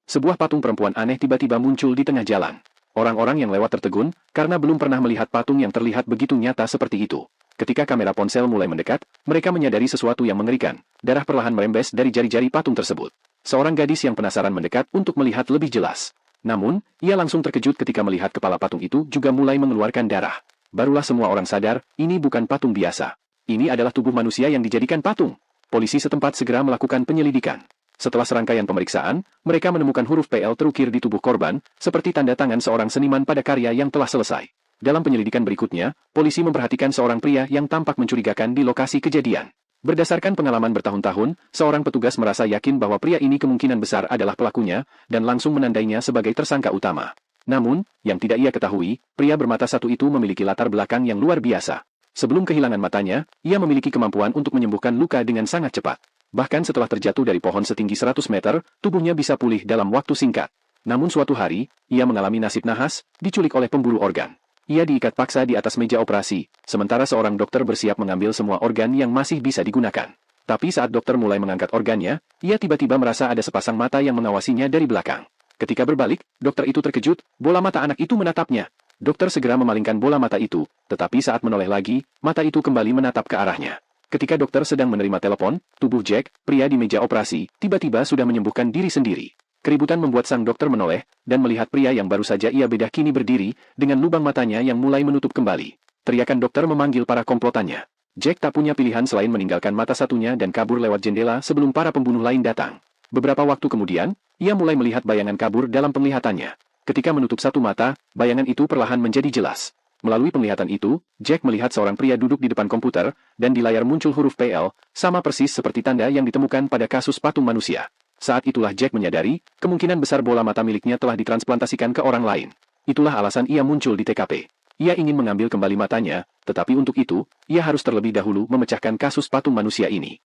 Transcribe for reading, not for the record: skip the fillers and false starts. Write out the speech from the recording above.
Sebuah patung perempuan aneh tiba-tiba muncul di tengah jalan. Orang-orang yang lewat tertegun, karena belum pernah melihat patung yang terlihat begitu nyata seperti itu. Ketika kamera ponsel mulai mendekat, mereka menyadari sesuatu yang mengerikan. Darah perlahan merembes dari jari-jari patung tersebut. Seorang gadis yang penasaran mendekat untuk melihat lebih jelas. Namun, ia langsung terkejut ketika melihat kepala patung itu juga mulai mengeluarkan darah. Barulah semua orang sadar, ini bukan patung biasa. Ini adalah tubuh manusia yang dijadikan patung. Polisi setempat segera melakukan penyelidikan. Setelah serangkaian pemeriksaan, mereka menemukan huruf PL terukir di tubuh korban, seperti tanda tangan seorang seniman pada karya yang telah selesai. Dalam penyelidikan berikutnya, polisi memperhatikan seorang pria yang tampak mencurigakan di lokasi kejadian. Berdasarkan pengalaman bertahun-tahun, seorang petugas merasa yakin bahwa pria ini kemungkinan besar adalah pelakunya, dan langsung menandainya sebagai tersangka utama. Namun, yang tidak ia ketahui, pria bermata satu itu memiliki latar belakang yang luar biasa. Sebelum kehilangan matanya, ia memiliki kemampuan untuk menyembuhkan luka dengan sangat cepat. Bahkan setelah terjatuh dari pohon setinggi 100 meter, tubuhnya bisa pulih dalam waktu singkat. Namun suatu hari, ia mengalami nasib nahas, diculik oleh pemburu organ. Ia diikat paksa di atas meja operasi, sementara seorang dokter bersiap mengambil semua organ yang masih bisa digunakan. Tapi saat dokter mulai mengangkat organnya, ia tiba-tiba merasa ada sepasang mata yang mengawasinya dari belakang. Ketika berbalik, dokter itu terkejut, bola mata anak itu menatapnya. Dokter segera memalingkan bola mata itu, tetapi saat menoleh lagi, mata itu kembali menatap ke arahnya. Ketika dokter sedang menerima telepon, tubuh Jack, pria di meja operasi, tiba-tiba sudah menyembuhkan diri sendiri. Keributan membuat sang dokter menoleh, dan melihat pria yang baru saja ia bedah kini berdiri, dengan lubang matanya yang mulai menutup kembali. Teriakan dokter memanggil para komplotannya. Jack tak punya pilihan selain meninggalkan mata satunya dan kabur lewat jendela sebelum para pembunuh lain datang. Beberapa waktu kemudian, ia mulai melihat bayangan kabur dalam penglihatannya. Ketika menutup satu mata, bayangan itu perlahan menjadi jelas. Melalui penglihatan itu, Jack melihat seorang pria duduk di depan komputer, dan di layar muncul huruf PL, sama persis seperti tanda yang ditemukan pada kasus patung manusia. Saat itulah Jack menyadari, kemungkinan besar bola mata miliknya telah ditransplantasikan ke orang lain. Itulah alasan ia muncul di TKP. Ia ingin mengambil kembali matanya, tetapi untuk itu, ia harus terlebih dahulu memecahkan kasus patung manusia ini.